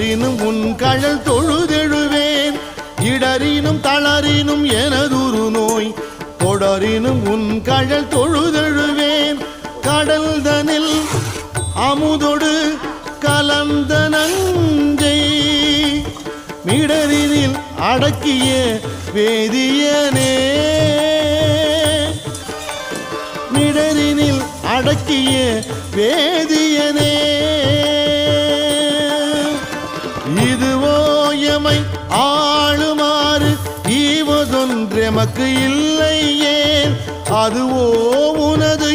இடறினும் உன் கழல் தொழுதெழுவேன் இடறினும் தளறினும் எனதுரு நோய் தொடரினும் உன் கழல் தொழுதெழுவேன் கடல் தனில் அமுதொடு கலந்த நஞ்சை மிடரினில் அடக்கிய வேதியனே மிடரினில் அடக்கிய வேதியனே இதுவோ எமை ஆளுமாறு ஈவதொன்றெமக்கு இல்லை ஏன் அதுவோ உனது